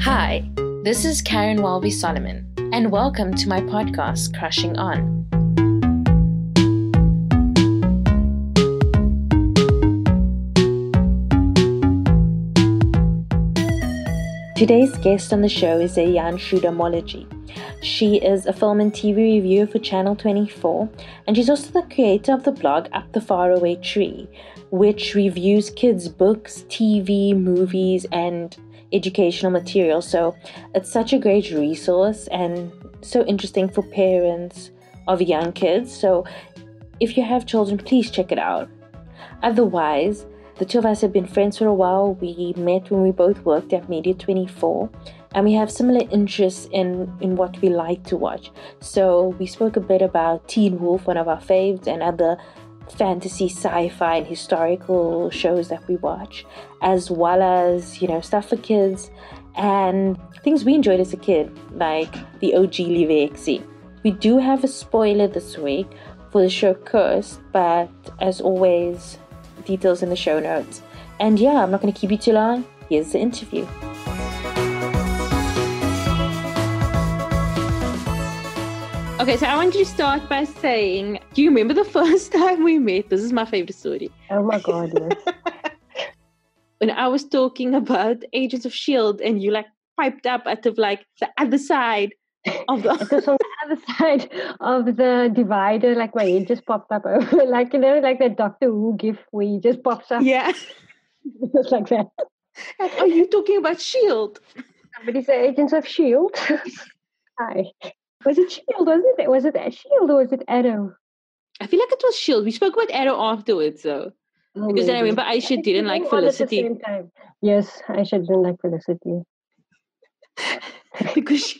Hi, this is Caryn Solomon, and welcome to my podcast, Crushing On. Today's guest on the show is Zayaan Schroeder Mollagee. She is a film and TV reviewer for Channel 24, and she's also the creator of the blog Up the Faraway Tree, which reviews kids' books, TV, movies, and educational material. So it's such a great resource and so interesting for parents of young kids. So if you have children, please check it out. Otherwise, the two of us have been friends for a while. We met when we both worked at Media 24, and we have similar interests in what we like to watch. So we spoke a bit about Teen Wolf, one of our faves, and other fantasy, sci-fi, and historical shows that we watch, as well as, stuff for kids and things we enjoyed as a kid, like the OG Livexi. We do have a spoiler this week for the show Cursed, but as always, details in the show notes. And yeah, I'm not going to keep you too long. Here's the interview. Okay, so I want you to start by saying, do you remember the first time we met? This is my favorite story. Oh my God, yes. When I was talking about Agents of S.H.I.E.L.D. and you piped up at the other side of the... It was on the other side of the divider, my head just popped up over, like that Doctor Who gif where he just pops up. Yeah. It was like that. Are you talking about S.H.I.E.L.D.? Somebody say Agents of S.H.I.E.L.D. Hi. Was it S.H.I.E.L.D., wasn't it? Was it S.H.I.E.L.D. or was it Arrow? I feel like it was S.H.I.E.L.D. We spoke about Arrow afterwards, though. Oh, because maybe. then I remember Aisha didn't like Felicity. At the same time. Yes, Aisha didn't like Felicity. because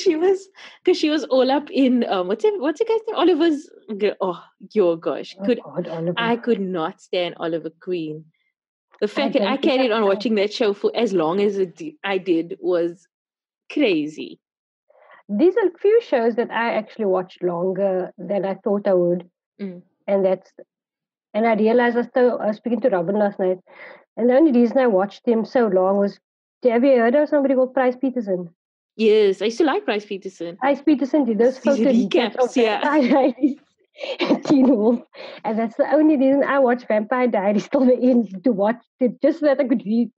she was all up in what's the guy's name? Oliver's. Oh your gosh, Oliver. I could not stand Oliver Queen. The fact that I carried on watching that show for as long as I did was crazy. These are few shows that I actually watched longer than I thought I would, and I realized I was speaking to Robin last night, and the only reason I watched him so long was, have you heard of somebody called Bryce Peterson? Yes, I used to like Bryce Peterson. Bryce Peterson did those photo recaps of Vampire Diaries and Teen Wolf, and that's the only reason I watched Vampire Diaries till the end, to watch it, just so that I could read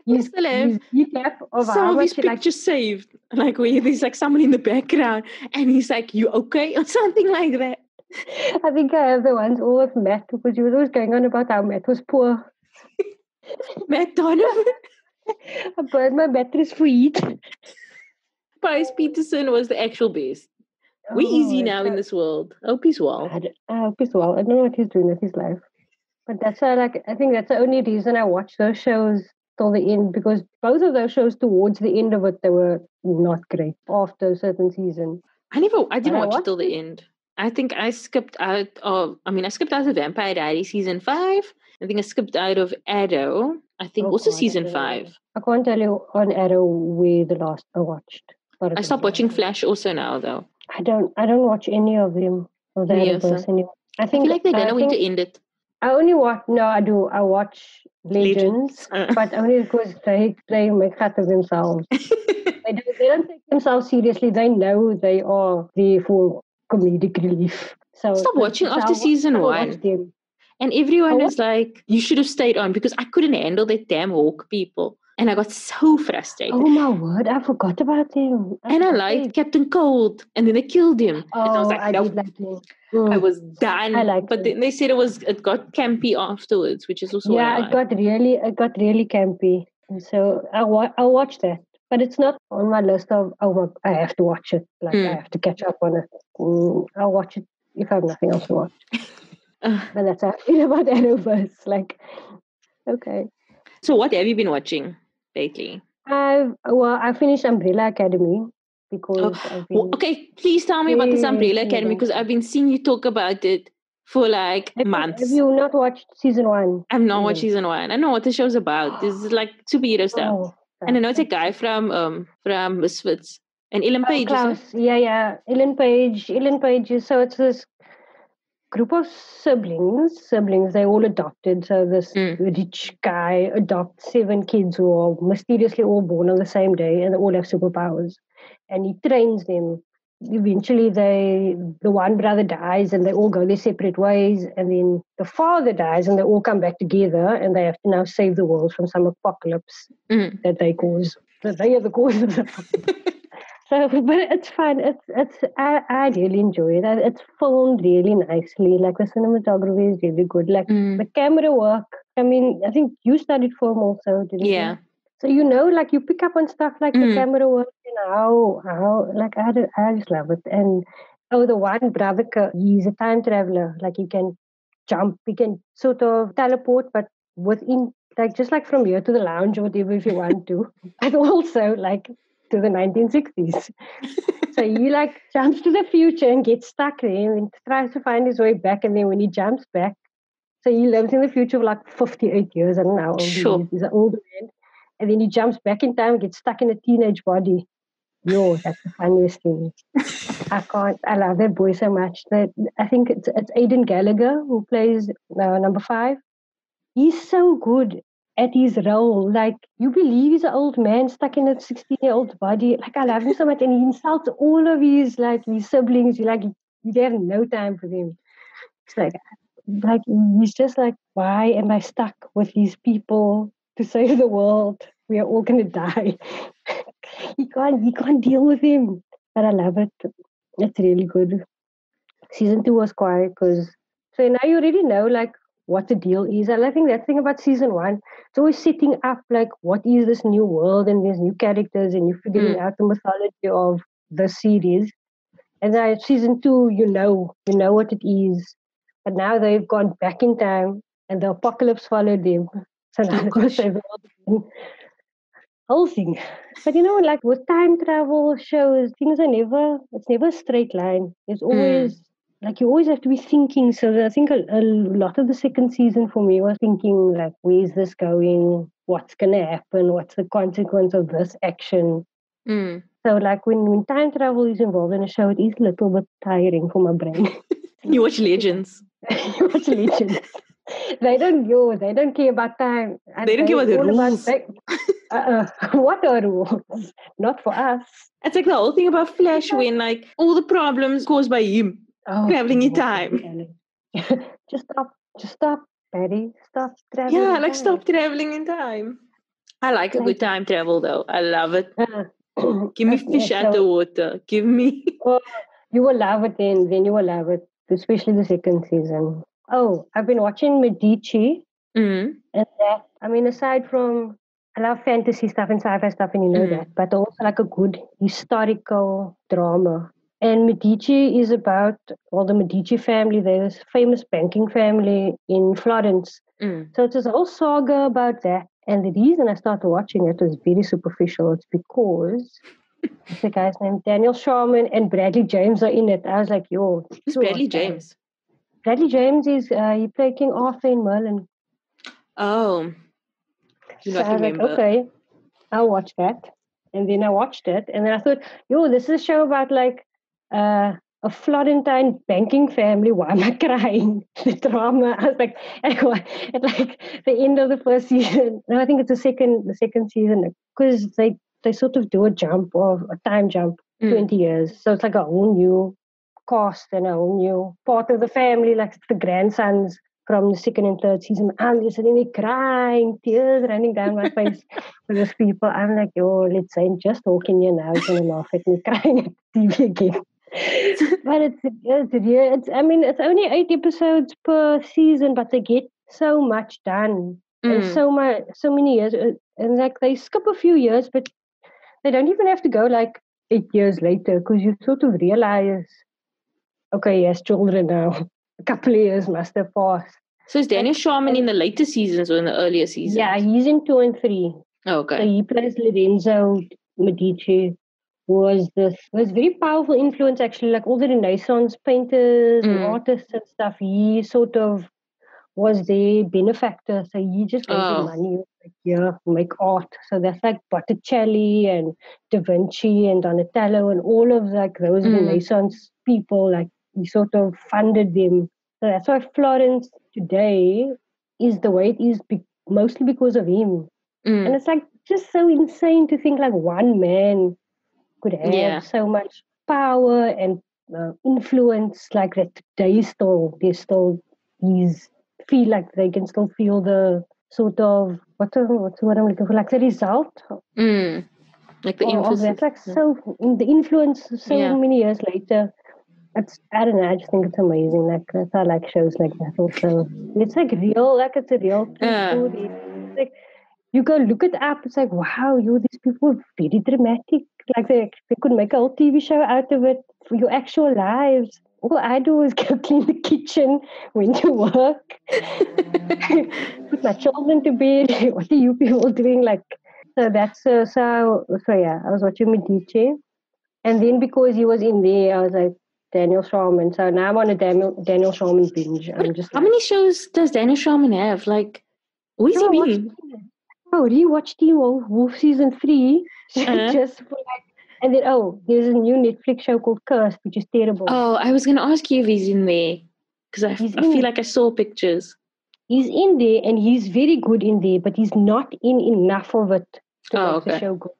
his recap of some of his pictures saved, where there's someone in the background and he's like, "You okay?" or something like that. I think I have the ones all of Matt, because he was always going on about how Matt was poor. Matt Donovan. I burned my batteries for heat. Bryce Peterson was the actual best. We're easy now in this world. I hope he's well. I hope he's well. I don't know what he's doing with his life. But that's why, I think that's the only reason I watched those shows till the end, because both of those shows towards the end of it, they were not great after a certain season. I didn't watch it till the end. I think I skipped out of the Vampire Diaries season 5. I think I skipped out of Arrow. I think season 5. I can't tell you on Arrow where the last I watched. I stopped watching Flash also now, though. I don't watch any of them or the Arrowverse anymore. I feel like they don't know when to end it. I only watch. No, I do. I watch Legends. But only because they make fun of themselves. They don't take themselves seriously. They know they are there for comedic relief. So stop watching after season 1. And everyone is like, you should have stayed on, because I couldn't handle that damn Hawk people. And I got so frustrated. Oh my word, I forgot about him. I liked Captain Cold, and then they killed him. Oh, and I was like, I did like him. I was done. But then they said it got campy afterwards, which is also it got really campy. And so I'll watch that. But it's not on my list of, I have to watch it. I have to catch up on it. I'll watch it if I have nothing else to watch. But that's how I feel about Arrowverse. Okay. So what have you been watching lately? I finished Umbrella Academy because okay, please tell me about this Umbrella Academy, because I've been seeing you talk about it for months. Have you not watched season 1? I've not watched season 1. I know what the show's about. This is superhero stuff. And I know it's a guy from Misfits. And Ellen Page. Yeah. Ellen Page. So it's this group of siblings, they all adopted. So this rich guy adopts 7 kids who are mysteriously all born on the same day and they all have superpowers. And he trains them. Eventually the one brother dies and they all go their separate ways, and then the father dies and they all come back together and they have to now save the world from some apocalypse that they cause. That they are the cause of the apocalypse. So, but it's fun. I really enjoy it. It's filmed really nicely. Like the cinematography is really good. Like the camera work. I mean, I think you studied film also, didn't you? So like you pick up on stuff like the camera work and how like I just love it. And the one brother, he's a time traveler. Like he can jump, he can sort of teleport, but within like just like from here to the lounge or whatever if you want to, and also like to the 1960s. So he like jumps to the future and gets stuck there and tries to find his way back. And then when he jumps back, so he lives in the future for like 58 years. I don't know how old he is. He's an older man. And then he jumps back in time and gets stuck in a teenage body. Yo, that's the funniest thing. I love that boy so much. That I think it's Aidan Gallagher who plays number 5. He's so good at his role. Like, you believe he's an old man stuck in a 16-year-old body. Like, I love him so much. And he insults all of his siblings. You'd have no time for them. It's like he's just like, why am I stuck with these people to save the world? We are all going to die. He can't deal with him. But I love it. It's really good. Season 2 was quiet because so now you already know like what the deal is. And I think that thing about season 1, it's always setting up like what is this new world and these new characters and you're figuring out the mythology of the series. And then season 2, you know what it is. But now they've gone back in time and the apocalypse followed them. So now they're going to save the world. Whole thing. But like with time travel shows, it's never a straight line. It's always like you always have to be thinking. So I think a lot of the second season for me was thinking like, where's this going? What's going to happen? What's the consequence of this action? So like when time travel is involved in a show, it is a little bit tiring for my brain. You watch Legends. You watch Legends. They don't care about time. And they don't care about the rules. What are rules? Not for us. It's like the whole thing about Flash when like all the problems caused by him traveling in time. Just stop, Patty. Stop traveling. Yeah, like stop traveling in time. I like a good time travel though. I love it. Give me fish out the water. Give me. Oh, you will love it then you will love it, especially the second season. Oh, I've been watching Medici. And that, I mean, aside from, I love fantasy stuff and sci-fi stuff, and you know that, but also like a good historical drama. And Medici is about, the Medici family. There's a famous banking family in Florence. So it's this whole saga about that. And the reason I started watching it was very superficial. It's because the guy's named Daniel Sharman and Bradley James are in it. I was like, yo. Who's Bradley James? Bradley James is, he played King Arthur in Merlin. Oh. So I was like, okay, I'll watch that. And then I watched it. And then I thought, this is a show about like a Florentine banking family. Why am I crying? The drama. I was like, at like the end of the first season. No, I think it's the second season. Because they sort of do a time jump, 20 years. So it's like a whole new cast and a whole new part of the family. Like the grandsons from the second and third season. I'm just sitting there crying, tears running down my face for those people. I'm like, let's say, just walking here now, you're going to laugh at me crying at the TV again. But it's only 8 episodes per season, but they get so much done. And so many years. And like they skip a few years, but they don't even have to go like 8 years later because you sort of realize, okay, he has children now. A couple of years must have passed. So is Daniel Sharman in the later seasons or in the earlier seasons? Yeah, he's in 2 and 3. Okay. So he plays Lorenzo Medici, was very powerful influence actually, like all the Renaissance painters and artists and stuff. He sort of was their benefactor. So he just gave them money, like, make art. So that's like Botticelli and Da Vinci and Donatello and all of like those Renaissance people, like he sort of funded them. So that's why Florence today is the way it is, mostly because of him. And it's like just so insane to think like one man could have so much power and influence like that. They still these feel like they can still feel the sort of what's what I'm looking for, like the result like the of emphasis. that, like so the influence so many years later. I don't know, I just think it's amazing. Like I like shows like that also. It's like real, like it's a real story. It's like you go look it up, it's like wow, these people are very dramatic. Like they could make a whole TV show out of it for your actual lives. All I do is go clean the kitchen when you work, put my children to bed. What are you people doing? Like so that's so yeah. I was watching Medici, and then because he was in there, I was like Daniel Sharman. So now I'm on a Daniel Sharman binge. I'm just how many shows does Daniel Sharman have? Like, where's he been? Rewatched the Wolf season 3 just for like, and then there's a new Netflix show called Cursed, which is terrible. Oh, I was gonna ask you if he's in there because I feel like I saw pictures. He's in there and he's very good in there, but he's not in enough of it to make the show good.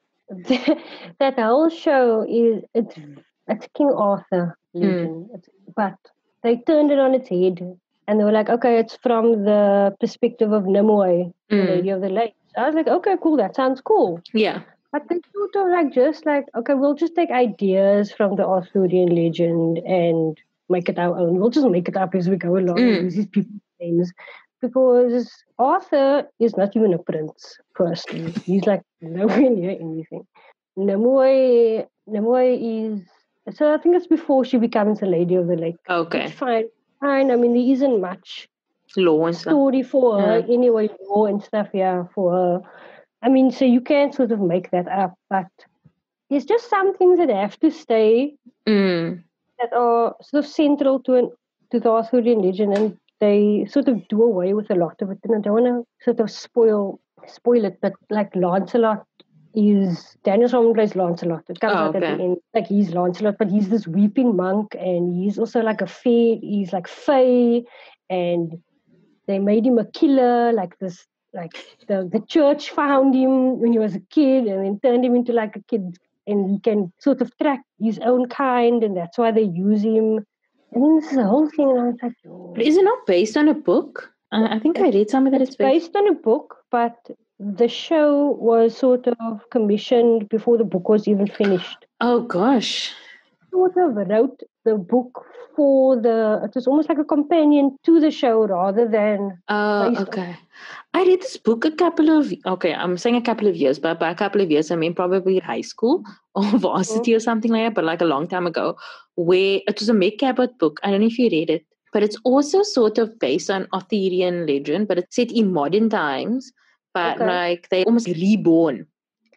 That whole show it's King Arthur legend, but they turned it on its head and they were like, okay, it's from the perspective of Nimue, the Lady of the Lake. So I was like, okay, cool, that sounds cool. Yeah. But they sort of like just like, okay, we'll just take ideas from the Arthurian legend and make it our own. We'll just make it up as we go along and use these people's names. Because Arthur is not even a prince, firstly. He's like nowhere near anything. Nimue is, so I think it's before she becomes a Lady of the Lake. Okay. It's fine. I mean, there isn't much law and story for her anyway, law and stuff, for her. I mean, so you can sort of make that up, but there's just some things that have to stay that are sort of central to the Arthurian legend, and they sort of do away with a lot of it. And I don't want to sort of spoil it, but like Lancelot Daniel Sharman plays Lancelot. It comes out at the end, like he's Lancelot, but he's this weeping monk, and he's also like he's like Fae, and they made him a killer, like this. Like the church found him when he was a kid and then turned him into like a kid, and he can sort of track his own kind, and that's why they use him. And then this is the whole thing, and I was like, But is it not based on a book? I think I read somewhere that it's based on a book, but the show was sort of commissioned before the book was even finished. Oh gosh. Sort of wrote the book it was almost like a companion to the show rather than okay. I read this book I'm saying a couple of years, but by a couple of years I mean probably high school or varsity or something like that, but like a long time ago, where it was a Meg Cabot book. I don't know if you read it, but it's also sort of based on Arthurian legend, but it's set in modern times, but like they almost reborn.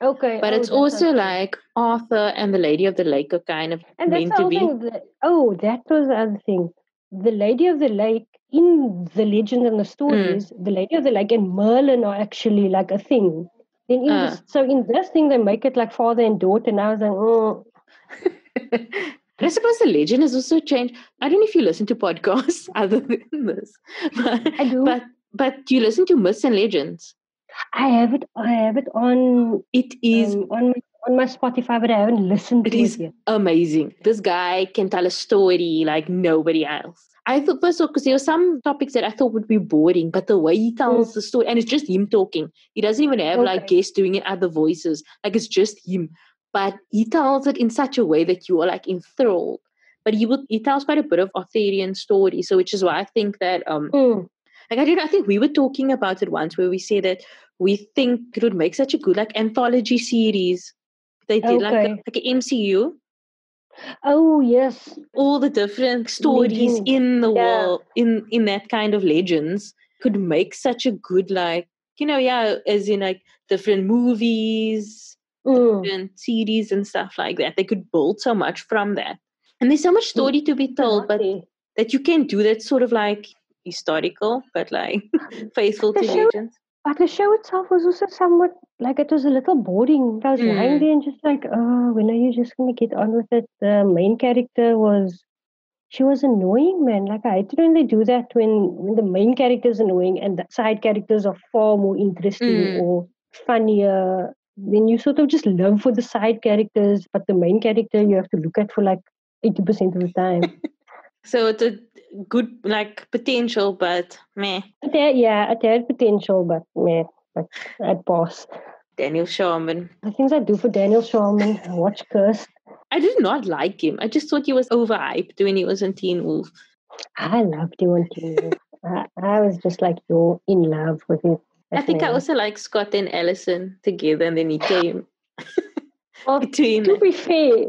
Okay. But it's also like Arthur and the Lady of the Lake are kind of and meant to be. That was the other thing. The Lady of the Lake, in the legend and the stories, the Lady of the Lake and Merlin are actually like a thing. Then in this thing, they make it like father and daughter, and I was like, oh. But I suppose the legend has also changed. I don't know if you listen to podcasts other than this. I do. But do you listen to Myths and Legends? I have it on. It is on my Spotify, but I haven't listened to it yet. Amazing. This guy can tell a story like nobody else. I thought first of all, because there were some topics that I thought would be boring, but the way he tells the story, and it's just him talking. He doesn't even have like guests doing it, other voices. Like it's just him. But he tells it in such a way that you are like enthralled. But he tells quite a bit of Arthurian story. So which is why I think that like I think we were talking about it once where we say that we think it would make such a good like anthology series. They did like an MCU. Oh yes. All the different stories in the world, in that kind of legends could make such a good like, as in like different movies, different series and stuff like that. They could build so much from that. And there's so much story to be told, but that you can do that sort of like historical, but like faithful to legends. But the show itself was also somewhat like it was a little boring. I was lying there and just like, when are you just going to get on with it? The main character was she was annoying, man. Like, I hate it when they do that when the main character is annoying and the side characters are far more interesting or funnier. Then you sort of just love for the side characters, but the main character you have to look at for like 80% of the time. So it's a good like potential, but meh. It had potential, but meh. But I'd pass. Daniel Sharman. The things I do for Daniel Sharman, I watch Cursed. I did not like him. I just thought he was overhyped when he was on Teen Wolf. I loved him on Teen Wolf. I was just like, you're in love with it. I think I also like Scott and Allison together, and then he came well, between. To be fair,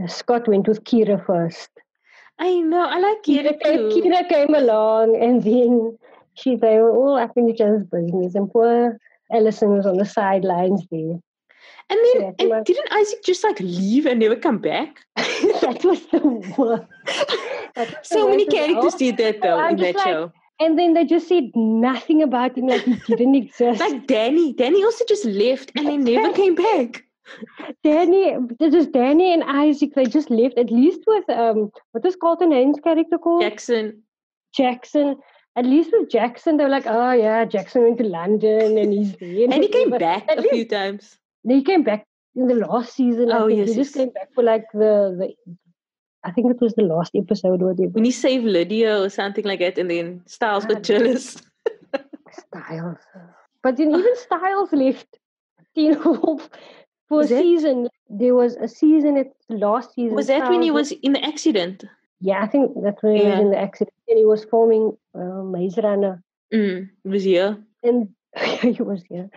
Scott went with Kira first. I know, I like Kira too. Kira came along, and then they were all up in each other's business, and poor Allison was on the sidelines there. And then didn't Isaac just like leave and never come back? That was the worst. So many characters did that though in that show. And then they just said nothing about him, like he didn't exist. Like Danny. Danny also just left and they never came back. Danny and Isaac, they just left. At least with what is Carlton Haynes' character called? Jackson. At least with Jackson, they were like, oh yeah, Jackson went to London and he's there. And he came back a few times. He came back in the last season. He just came back for like the I think it was the last episode or whatever. When he saved Lydia or something like that, and then Styles got jealous. Styles. But then even Styles left Teen Wolf for a season. There was a season at the last season. Was that when he was in the accident? Yeah, I think that's when he was in the accident. And he was filming Maze Runner. He was here. And he was here.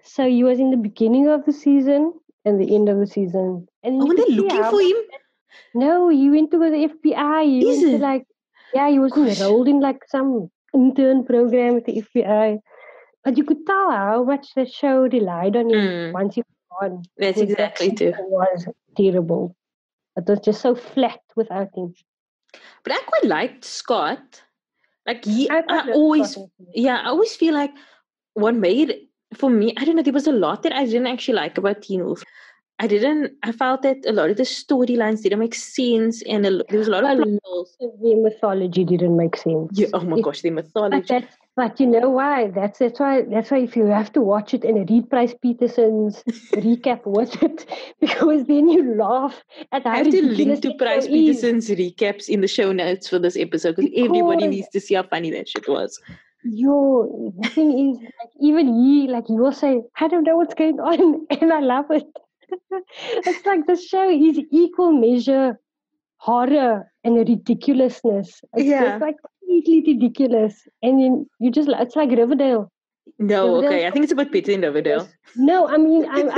So he was in the beginning of the season and the end of the season. And were they looking for him? No, he went to the FBI. He was enrolled in like some intern program at the FBI. But you could tell how much the show relied on him once he was on. That's exactly true. It was terrible. It was just so flat without him. But I quite liked Scott. Like I always feel like what made for me, I don't know, there was a lot that I didn't actually like about Teen Wolf. I felt that a lot of the storylines didn't make sense and there was a lot of plot holes. The mythology didn't make sense. Yeah, oh my gosh, the mythology. But you know why? That's why if you have to watch it and read Price Peterson's recap with it, because then you laugh at how I have to link to Price Peterson's recaps in the show notes for this episode because everybody needs to see how funny that shit was. The thing is, like, even he will say, I don't know what's going on, and I love it. It's like the show is equal measure horror and ridiculousness. It's like completely ridiculous. And then you just, it's like Riverdale. No, okay. I think it's a bit better than Riverdale. No, I mean, I'm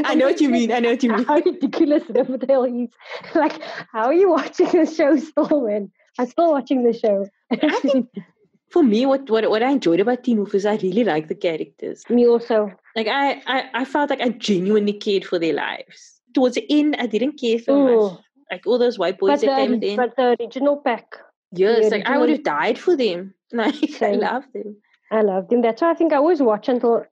I know what you mean. How ridiculous Riverdale is. Like, how are you watching the show still, man? I'm still watching the show. I think for me, what I enjoyed about Teen Wolf is I really like the characters. Me also. Like I felt like I genuinely cared for their lives. Towards the end, I didn't care so much. Like all those white boys that came at the end. But the original pack. Yes, like I would have died for them. Like I love them. I loved them. That's why I think I always watch until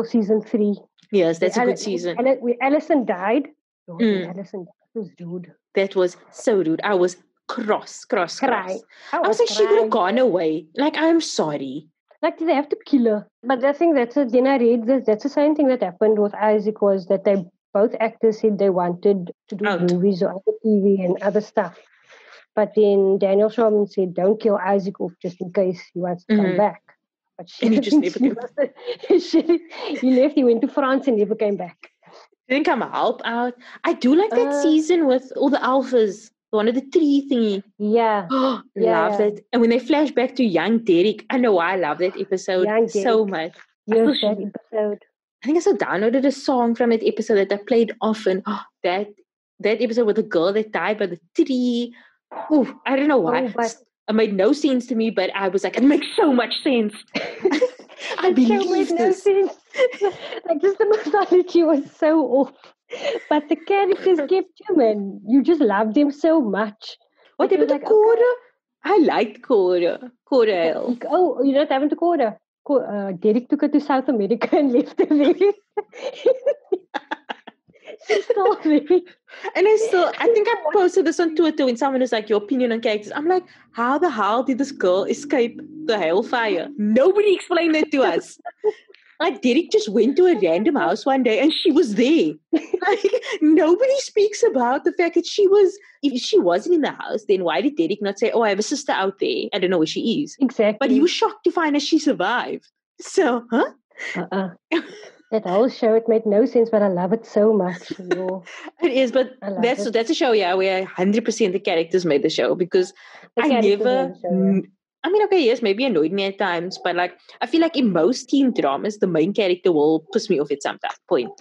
season 3. Yes, that's a good season. When Allison died. Allison was rude. That was so rude. I was cross. Cry. I was like, she could have gone away. Like, I'm sorry. Like, they have to kill her. But I think then I read this. That's the same thing that happened with Isaac was that they both actors said they wanted to do movies or other TV and other stuff. But then Daniel Sharman said, don't kill Isaac off just in case he wants to come back. But and he just never came back. He left, he went to France and never came back. Didn't come help out. I do like that season with all the alphas. One of the tree thingy. Yeah. Love it. And when they flash back to young Derek, I know why I love that episode so much. Yes, that episode. I think I still downloaded a song from that episode that I played often. That episode with the girl that died by the tree. Ooh, I don't know why. It made no sense to me, but I was like, it makes so much sense. I believe this. No sense. Like, just the mythology was so off. But the characters kept you, man. You just loved them so much. What happened to Cora? I liked Cora. Cora. Oh, you don't have to Cora. Derek took her to South America and left her there. She's still there. And I think I posted this on Twitter when someone was like, your opinion on characters. I'm like, how the hell did this girl escape the hellfire? Nobody explained it to us. Like, Derek just went to a random house one day and she was there. Like, nobody speaks about the fact that if she wasn't in the house, then why did Derek not say, oh, I have a sister out there. I don't know where she is. Exactly. But he was shocked to find that she survived. So, huh? That whole show, it made no sense, but I love it so much. It is, but that's a show, where 100% the characters made the show, because yes, maybe annoyed me at times, but like, I feel like in most teen dramas, the main character will piss me off at some point.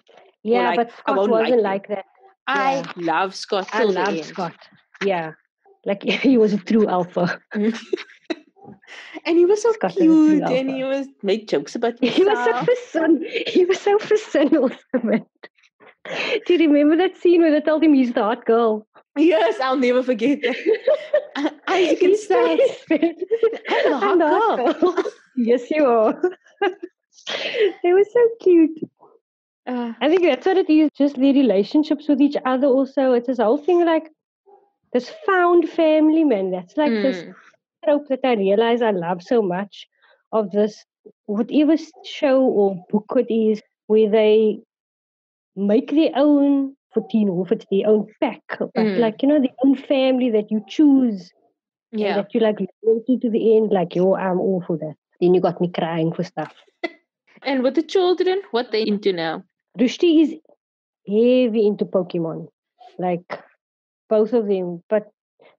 Yeah, like, but Scott wasn't like that. I love Scott. I love Scott. Yeah. Like, he was a true alpha. And he was so cute, and he was made jokes about himself. He was so fun also. Do you remember that scene where they told him he's the hot girl? Yes, I'll never forget that. I can say, I'm the hot girl. Yes, you are. They were so cute. I think that's what it is, just their relationships with each other also. It's this whole thing like this found family, man. That's like this trope that I realize I love so much of this, whatever show or book it is, where they make their own, for Teen Wolf, it's their own pack, but like, their own family that you choose. Yeah. And that you like to the end, like, I'm all for that. Then you got me crying for stuff. And with the children, what they into now? Rushdie is heavy into Pokemon. Like, both of them. But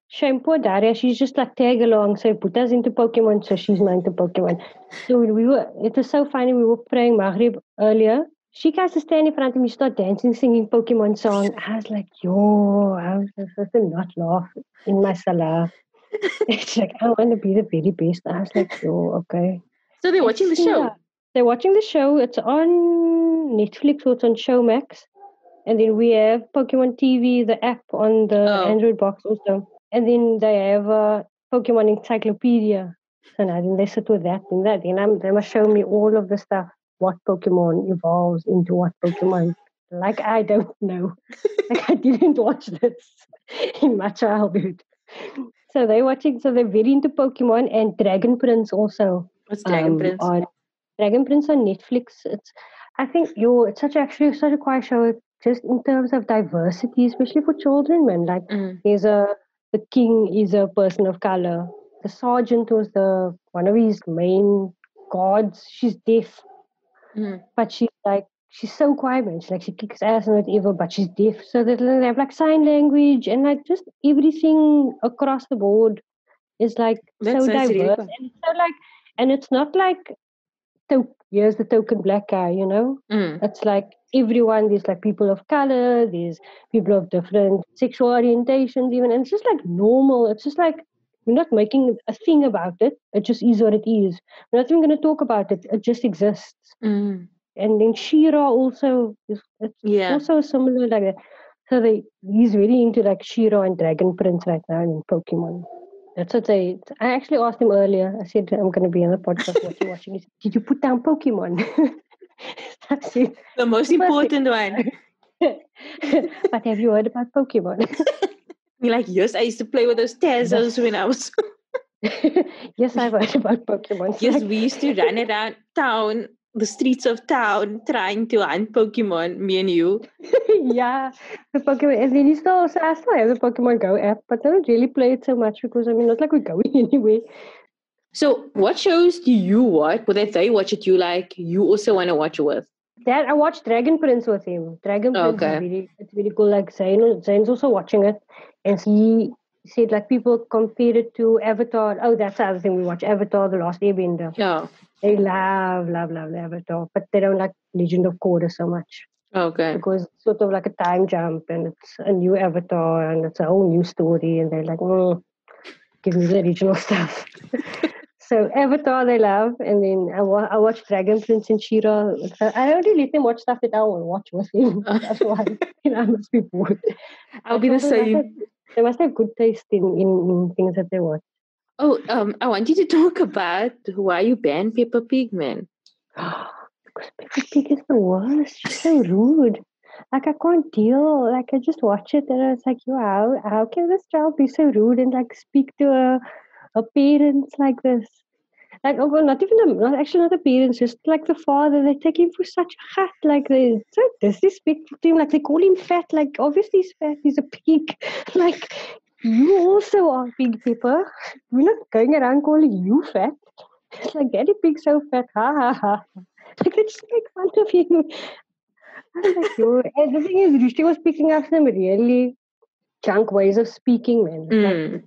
shame poor Daria, she's just like tag along. So put us into Pokemon, so she's not into Pokemon. So it was so funny, we were praying Maghrib earlier. She guys to stand in front of me, start dancing, singing Pokemon song. I was like, I was supposed to not laugh in my salah. It's like, I want to be the very best. I was like, okay. So they're watching the show? They're watching the show. It's on Netflix or it's on Showmax. And then we have Pokemon TV, the app on the Android box also. And then they have a Pokemon encyclopedia. So now then they sit with that and that. Then they must show me all of the stuff. What Pokemon evolves into what Pokemon. Like, I don't know. Like, I didn't watch this in my childhood. So they're watching, so they're very into Pokemon and Dragon Prince also. What's Dragon Prince? Dragon Prince on Netflix. I think it's such a quiet show, just in terms of diversity, especially for children, man. Like, the king is a person of color. The sergeant was one of his main gods. She's deaf. But she's so quiet, man. She kicks ass and whatever, but she's deaf. So they have like sign language and like just everything across the board is like so diverse. Really cool. And so like, and it's not like here's the token black guy, It's like everyone, there's like people of color, there's people of different sexual orientations even, and it's just like normal. It's just like, we're not making a thing about it. It just is what it is. We're not even going to talk about it. It just exists. And then She-Ra also is also similar like that. So he's really into like She-Ra and Dragon Prince right now in Pokemon. That's what I actually asked him earlier. I said, I'm going to be on the podcast. What you watching? He said, did you put down Pokemon? The most important one. But have you heard about Pokemon? You're like, yes, I used to play with those Tazos when I was... Yes, I've heard about Pokemon. Yes, we used to run around town, the streets of town, trying to hunt Pokemon, me and you. Yeah, the Pokemon. And then I still have the Pokemon Go app, but I don't really play it so much because, not like we're going anywhere. So what shows do you watch, or that they watch it, you also want to watch it with? That I watched Dragon Prince with him. Dragon Prince is it's really cool. Like Zane's also watching it, and he said like people compare it to Avatar. Oh, that's the other thing we watch. Avatar: The Last Airbender. Yeah, they love Avatar, but they don't like Legend of Korra so much. Okay, because it's sort of like a time jump, and it's a new Avatar, and it's a whole new story, and they're like, give me the original stuff. So Avatar they love, and then I watch Dragon Prince and She-Ra. I don't really let them watch stuff that I will watch with him. That's why I must be bored. I'll be the same. They must have good taste in things that they watch. Oh, I want you to talk about why you banned Peppa Pig, man. Because Peppa Pig is the worst. She's so rude. Like, I can't deal. Like, I just watch it and I was like, wow, how can this child be so rude and like speak to a parents like this? Like, oh, well, not even not actually not the parents, just like the father. They take him for such a hat. Like, they so disrespectful to him. Like, they call him fat. Like, obviously he's fat. He's a pig. Like, you also are pig, Pepper. We're not going around calling you fat. It's like, Daddy Pig so fat. Ha ha ha. Like, they just make fun of him. I was like, yo. And the thing is, Rishti was picking up some really junk ways of speaking, man. Like,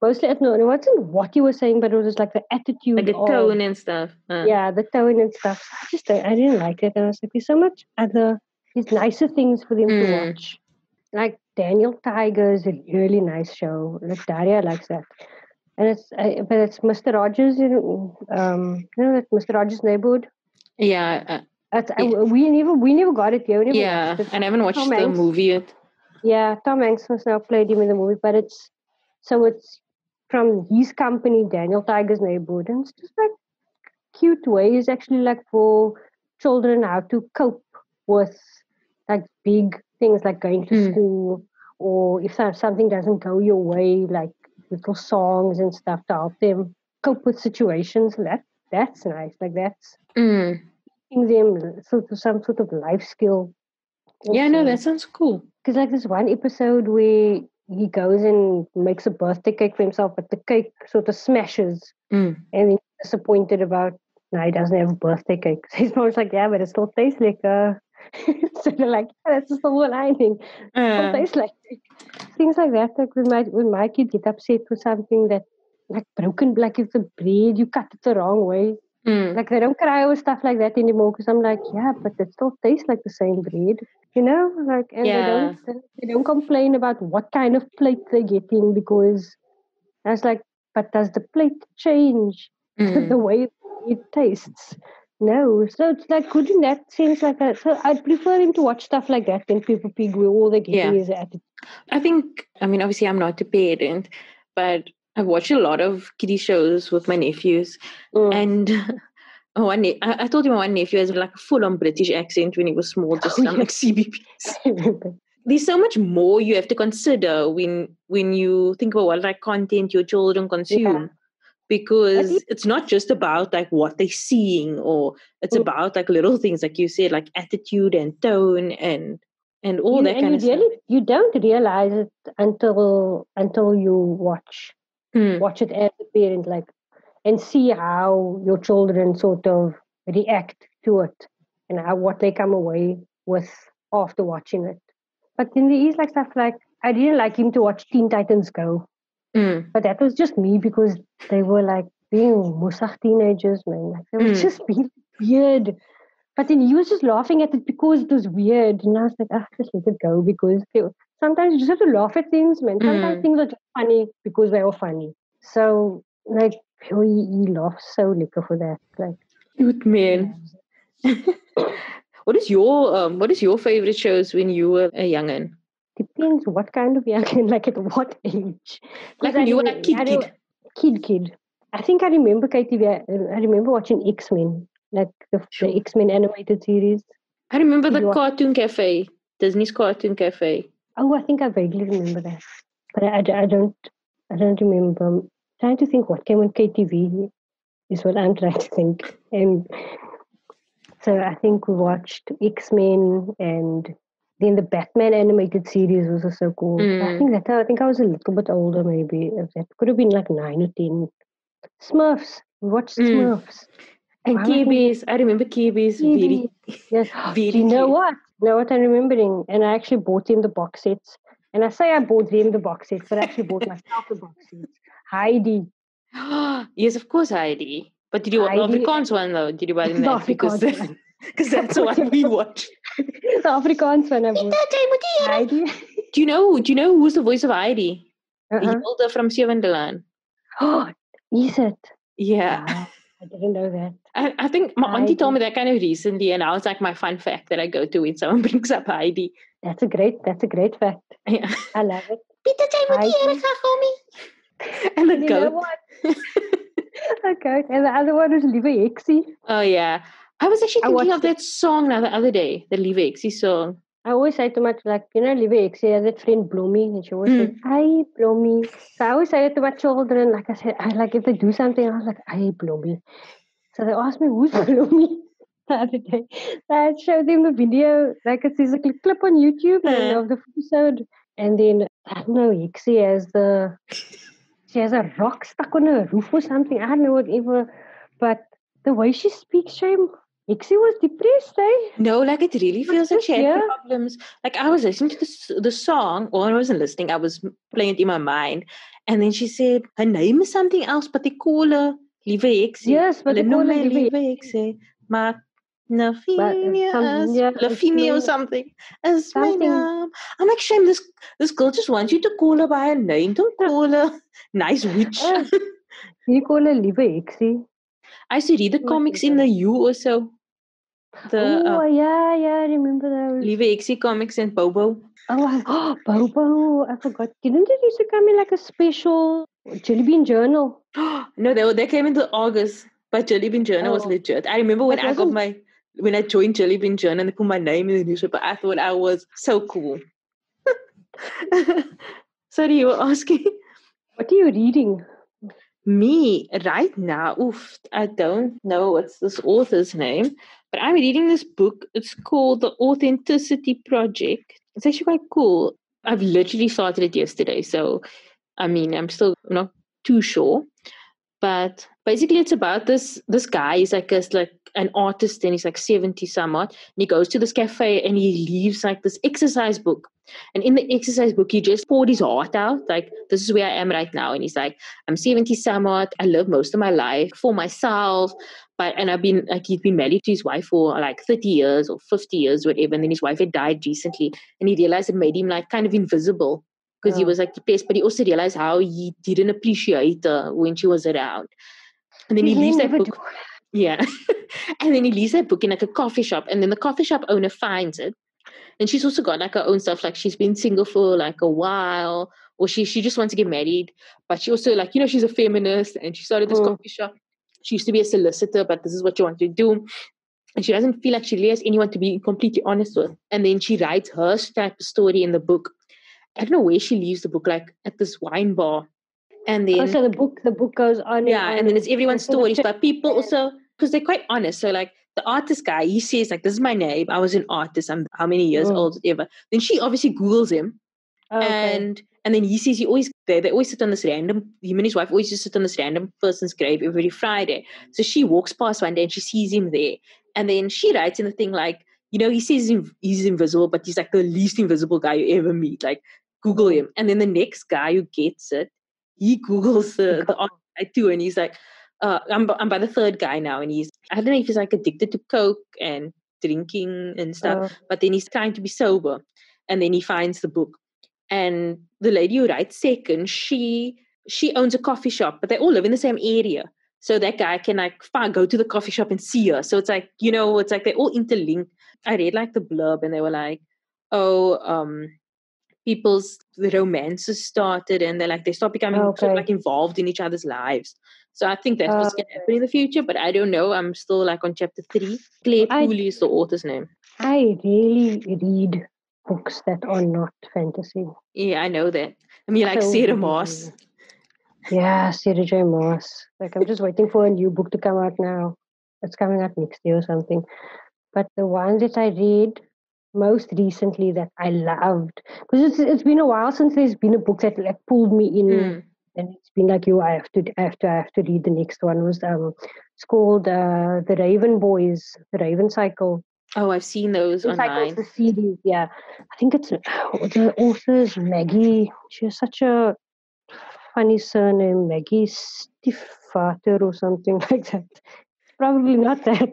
mostly, no, it wasn't what you were saying, but it was just like the attitude, like the tone and stuff. Yeah, the tone and stuff. I didn't like it, and I was like, there's so much there's nicer things for them to watch. Like Daniel Tiger is a really nice show. Like Daria likes that, and but it's Mr. Rogers, that Mr. Rogers' Neighborhood. Yeah. We never got it here. We never watched it. And I haven't watched the movie yet. Yeah, Tom Hanks has now played him in the movie, but it's from his company, Daniel Tiger's Neighborhood, and it's just like cute ways actually, like for children how to cope with like big things like going to school, or if something doesn't go your way, like little songs and stuff to help them cope with situations. That's nice. Like that's teaching them some sort of life skill. Also. Yeah, no, that sounds cool. Because like this one episode where he goes and makes a birthday cake for himself, but the cake sort of smashes, and he's disappointed about he doesn't have a birthday cake. So his mom's like, yeah, but it still tastes like so they're like, yeah, that's the silver lining. It still tastes like cake. Things like that. Like when my kid get upset with something that like broken, like if the bread you cut it the wrong way. Like they don't cry over stuff like that anymore, because I'm like, yeah, but it still tastes like the same bread, like, and they don't complain about what kind of plate they're getting, because I was like, but does the plate change the way it tastes? No. So it's like good in that sense. Like that. So I'd prefer him to watch stuff like that than Peppa Pig, where all they're getting is attitude. I think, obviously I'm not a parent, but I've watched a lot of kiddie shows with my nephews, and I told him one nephew has like a full-on British accent when he was small, just like CBBS. There's so much more you have to consider when you think about what like content your children consume, because it's not just about like what they're seeing, or it's about like little things like you said, like attitude and tone and all that kind of stuff. You don't realize it until you watch it as a parent, like, and see how your children sort of react to it and what they come away with after watching it. But then there is like stuff like, I didn't like him to watch Teen Titans Go. But that was just me, because they were like being musach teenagers, man. Like they were just being weird. But then he was just laughing at it because it was weird. And I was like, just let it go, because sometimes you just have to laugh at things, man. Sometimes things are just funny because they are funny. So like he laughs so liquor for that. Like, cute man. What is your favorite shows when you were a youngin'? Depends what kind of youngin', like at what age. Like when you were a kid. I think I remember KTV. I remember watching X-Men, like the X-Men animated series. I remember the Cartoon Cafe, Disney's Cartoon Cafe. Oh, I think I vaguely remember that, but I don't remember. I'm trying to think what came on KTV is what I'm trying to think. And so I think we watched X-Men, and then the Batman animated series was also cool. I think I was a little bit older, maybe. That could have been like 9 or 10. Smurfs. We watched Smurfs. And KBs. I remember KBs. Very, yes. very. Do you know what? Know what I'm remembering? And I actually bought them the box sets. And I say I bought them the box sets, but I actually bought myself the box sets. Heidi. Yes, of course, Heidi. But did you watch the Afrikaans one though? Did you buy them that? Because that's the one we watched. The Afrikaans one I bought. Heidi. Do you know who's the voice of Heidi? Hilda from Sevendelaan. Oh, is it? Yeah. Wow, I didn't know that. I think my auntie told me that kind of recently, and now it's like my fun fact that I go to when someone brings up Heidi. That's a great fact. Yeah. I love it. And the goat. You know what? The goat. And the other one was Lieve Heksie. Oh yeah. I was actually thinking of that song the other day, the Lieve Heksie song. I always say to my, like, Lieve Exie has that friend Blommy, and she always says, "Hi, Blommy." So I always say it to my children, like I said, if they do something, I was like, "Hi, Blommy." So they asked me, "Who's Blommy?" The other day. So I showed them the video, like it's a clip on YouTube and of the episode. And then, I don't know, Exie she has a rock stuck on her roof or something. I don't know whatever. But the way she speaks, shame, Exie was depressed, eh? No, like it really feels like she had Yeah. problems. Like I was listening to the song, or I wasn't listening, I was playing it in my mind. And then she said, her name is something else, but they call her Lieve Exie. Yes, but they call her Lieve Exie. Maar But Lafini or something. Is my name. I'm like, shame, this girl just wants you to call her by her name. Don't call her nice witch. You call her Lieve Exie. I used to read the comics in the U or so. Yeah, I remember those. Lieve Exie comics and Bobo. Oh, Bobo, I forgot. Didn't it used to come in like a special Jelly Bean Journal? No, they came into August, but Jelly Bean Journal was legit. I remember when I joined Jelly Bean Journal and they put my name in the newspaper, I thought I was so cool. Sorry, you were asking? What are you reading? Me, right now, I don't know what's this author's name, but I'm reading this book. It's called The Authenticity Project. It's actually quite cool. I've literally started it yesterday, so I mean, I'm still not too sure. But basically, it's about this guy. He's like an artist, and he's like 70 somewhat. And he goes to this cafe, and he leaves like this exercise book. And in the exercise book, he just poured his heart out. Like, this is where I am right now. And he's like, I'm 70 somewhat. I live most of my life for myself. And he'd been married to his wife for like 30 years or 50 years, whatever. And then his wife had died recently. And he realized it made him like kind of invisible, because he was like depressed, but he also realized how he didn't appreciate her when she was around. And then he leaves that book. Yeah. And then he leaves that book in like a coffee shop, and then the coffee shop owner finds it. And she's also got like her own stuff, like she's been single for like a while, or she just wants to get married, but she also like, she's a feminist, and she started this coffee shop. She used to be a solicitor, but this is what she wanted to do. And she doesn't feel like she really has anyone to be completely honest with. And then she writes her type of story in the book. I don't know where she leaves the book, like at this wine bar. And then so the book goes on and then it's everyone's stories, but people also, because they're quite honest. So like the artist guy, he says like, this is my name, I was an artist, I'm how many years old, whatever. Then she obviously Googles him. And then he says they always sit on this random, him and his wife always just sit on this random person's grave every Friday. So she walks past one day and she sees him there. And then she writes in the thing like, he says he's invisible, but he's like the least invisible guy you ever meet. Like, Google him. And then the next guy who gets it, he Googles the art guy too. And he's like, I'm by the third guy now. And I don't know if he's like addicted to coke and drinking and stuff, but then he's trying to be sober. And then he finds the book. And the lady who writes second, she owns a coffee shop, but they all live in the same area. So that guy can like go to the coffee shop and see her. So it's like, it's like they're all interlinked. I read like the blurb, and they were like, people's romances started, and they start becoming sort of like involved in each other's lives. So I think that's what's going to happen in the future, but I don't know. I'm still like on chapter 3. Claire Pooley is the author's name. I really read books that are not fantasy. Yeah, I know that. I mean, like Sarah Moss. Yeah, Sarah J. Moss. Like, I'm just waiting for a new book to come out now. It's coming out next year or something. But the ones that I read most recently that I loved, because it's been a while since there's been a book that like pulled me in, and it's been like, I have to read the next one. Was it's called The Raven Boys, The Raven Cycle. Oh, I've seen those online. The series, yeah. I think it's the author's Maggie. She has such a funny surname, Maggie Stiefvater or something like that. Probably not that.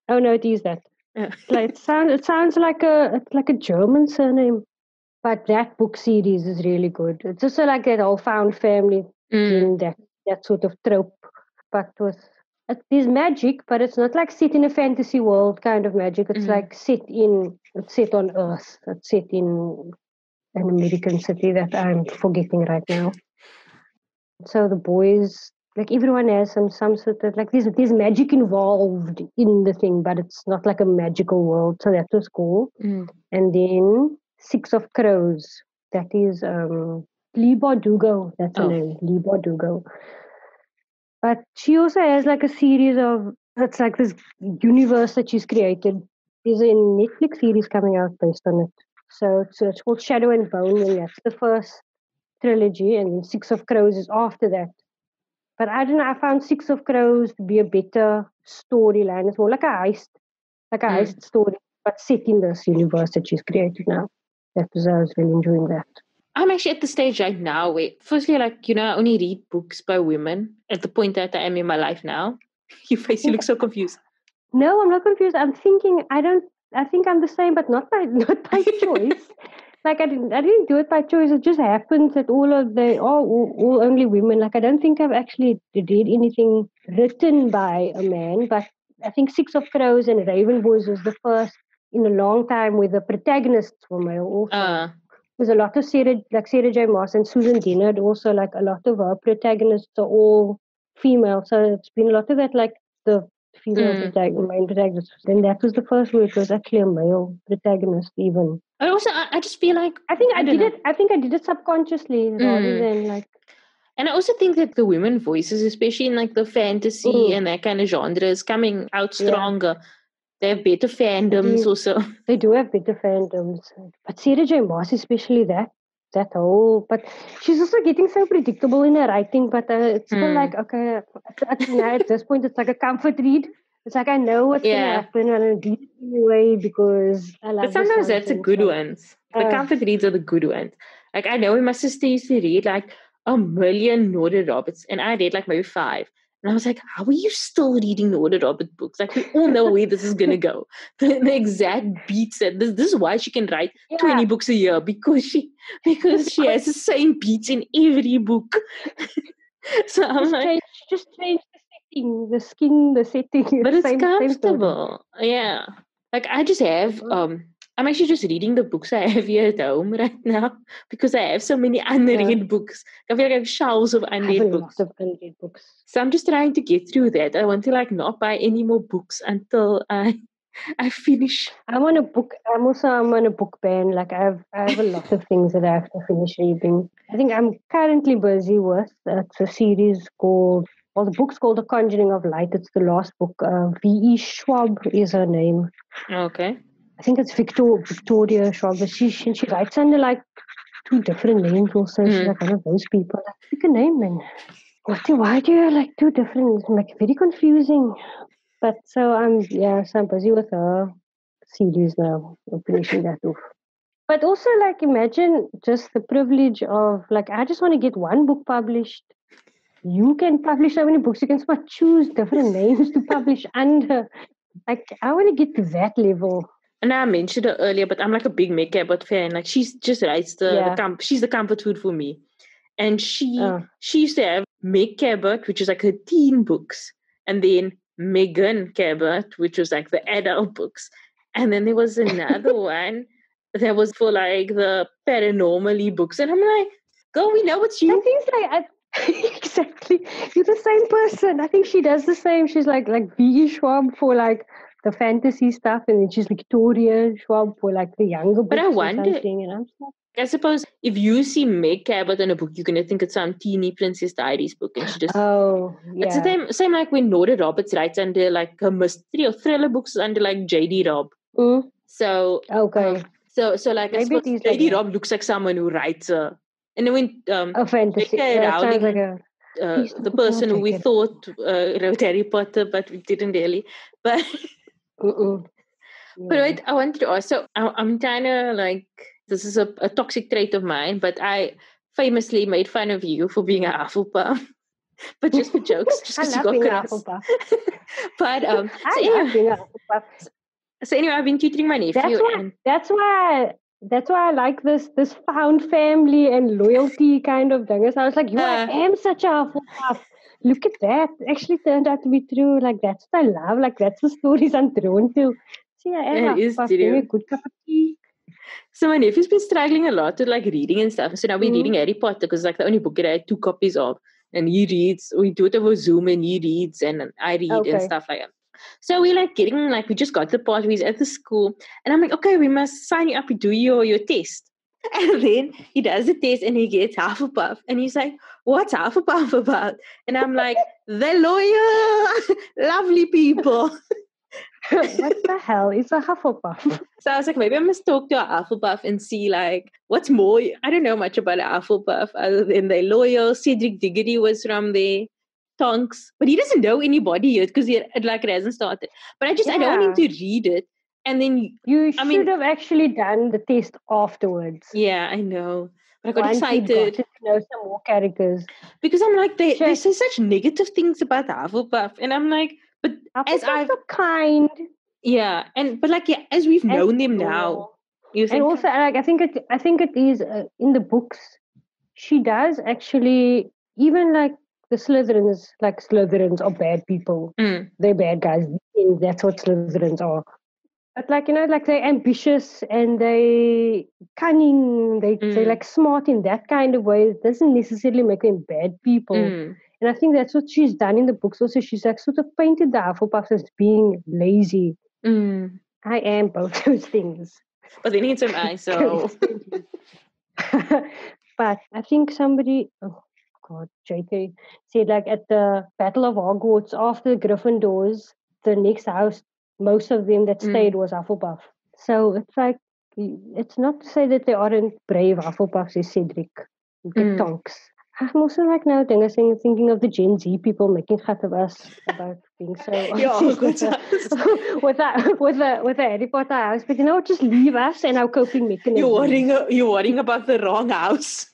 Oh no, it is that. It sounds like a German surname. But that book series is really good. It's also like that whole found family thing, that sort of trope, but there's magic, but it's not like set in a fantasy world kind of magic. It's like set on Earth. It's set in an American city that I'm forgetting right now. So the boys, like everyone has some sort of like there's magic involved in the thing, but it's not like a magical world. So that was cool. And then Six of Crows. That is Lee Bardugo. That's her name, Lee Bardugo. But she also has like a series of, it's like this universe that she's created. There's a Netflix series coming out based on it. So it's called Shadow and Bone, and that's the first trilogy, and then Six of Crows is after that. But I don't know, I found Six of Crows to be a better storyline. It's more like a heist story, but set in this universe that she's created now. I was really enjoying that. I'm actually at the stage right now where, firstly, like, I only read books by women at the point that I am in my life now. You look so confused. No, I'm not confused. I'm thinking, I think I'm the same, but not by choice. Like I didn't do it by choice. It just happens that all only women. Like I don't think I've actually read anything written by a man, but I think Six of Crows and Raven Boys was the first in a long time where the protagonists were male also. There's a lot of Sarah J. Maas and Susan Dennard also, like a lot of her protagonists are all female. So it's been a lot of that, like the female main protagonist. And that was the first where it was actually a male protagonist even. And also, I just feel like I think I did it subconsciously rather than like. And I also think that the women voices, especially in like the fantasy and that kind of genre, is coming out stronger. Yeah. They have better fandoms also. They do have better fandoms. But Sarah J. Maas, especially that whole. But she's also getting so predictable in her writing. But it's still like, okay, at this point, it's like a comfort read. It's like I know what's going to happen and I'm read it anyway because I love it. But sometimes that's a good ones. The comfort reads are the good ones. Like I know when my sister used to read like a million Nora Roberts and I read like maybe 5. And I was like, how are you still reading Nora Roberts books? Like we all know where this is going to go. The exact beats that this is why she can write 20 books a year because she has the same beats in every book. So I'm just change the skin, the setting. But it's comfortable. Yeah. Like I just have I'm actually just reading the books I have here at home right now because I have so many unread books. I feel like I have shelves of unread books. Lots of unread books. So I'm just trying to get through that. I want to like not buy any more books until I finish. I'm on a book ban. Like I have a lot of things that I have to finish reading. I think I'm currently busy with it's a series called. Well, the book's called The Conjuring of Light. It's the last book. V.E. Schwab is her name. Okay. I think it's Victoria Schwab. But she writes under like 2 different names also. She's like one of those people. Like, pick a name, man. Why do you like 2 different? It's like very confusing. But so I'm busy with her series now. I'm finishing that off. But also like imagine just the privilege of like I just want to get one book published. You can publish so many books. You can choose different names to publish under. Like, I want to get to that level. And I mentioned her earlier, but I'm like a big Meg Cabot fan. Like, she just writes she's the comfort food for me. And she used to have Meg Cabot, which is like her teen books. And then Megan Cabot, which was like the adult books. And then there was another one that was for like the paranormally books. And I'm like, girl, we know it's you. That seems like... Exactly. You're the same person. I think she does the same. She's like V.E. Schwab for like the fantasy stuff, and then she's Victoria Schwab for like the younger books. But I wonder, and I'm like, I suppose if you see Meg Cabot in a book, you're going to think it's some teeny Princess Diaries book. And she just... It's the same like when Nora Roberts writes under like a mystery or thriller books under like J.D. Robb. So... Okay. So like I suppose J.D. Robb looks like someone who writes a... And then when a fantasy, Rowling, like the person who we thought wrote Harry Potter, but we didn't really. But but wait, I wanted to ask. So I'm kind of like, this is a toxic trait of mine, but I famously made fun of you for being a Hufflepuff, but just for jokes, just because you got cross. But I love being a Hufflepuff. So anyway, I've been tutoring my nephew. That's why I like this found family and loyalty kind of thing. So I was like, I am such a Hufflepuff. Look at that. It actually turned out to be true. Like, that's what I love. Like, that's the stories I'm drawn to. See, I am a Hufflepuff. Give me a good cup of tea. So my nephew's been struggling a lot with like reading and stuff. So now we're reading Harry Potter because it's like the only book that I had 2 copies of. and he reads. We do it over Zoom, and he reads, and I read and stuff like that. So we we just got to the part where he's at the school, and I'm like, okay, we must sign you up to do your test. And then he does the test and he gets Hufflepuff. And he's like, what's Hufflepuff about? And I'm like, the lawyer, lovely people. What the hell is a Hufflepuff? So I was like, maybe I must talk to a Hufflepuff and see what's more. I don't know much about a Hufflepuff other than they're loyal. Cedric Diggory was from there. Tonks. But he doesn't know anybody yet because it hasn't started. But I don't want him to read it. And then you should have actually done the test afterwards. Yeah, I know. But I got excited to know some more characters. Because I'm like, they say such negative things about Hufflepuff. And I'm like, but as I've kind. Yeah. But as we've known them now. And also, I think it is in the books. She does actually, even the Slytherins are bad people. They're bad guys. That's what Slytherins are. But they're ambitious and they cunning. They're smart in that kind of way. It doesn't necessarily make them bad people. And I think that's what she's done in the books. Also, she's sort of painted the Hufflepuffs as being lazy. I am both those things. But they need some eyes, so. But I think somebody, oh God, JK, said at the Battle of Hogwarts, after the Gryffindors, the next house, most of them that stayed was Hufflepuff. So it's not to say that they aren't brave Hufflepuffs, says Cedric. The Tonks. I'm also now thinking of the Gen Z people making fun of us about being so with the Harry Potter house. But just leave us and our coping mechanisms. You're worrying about the wrong house.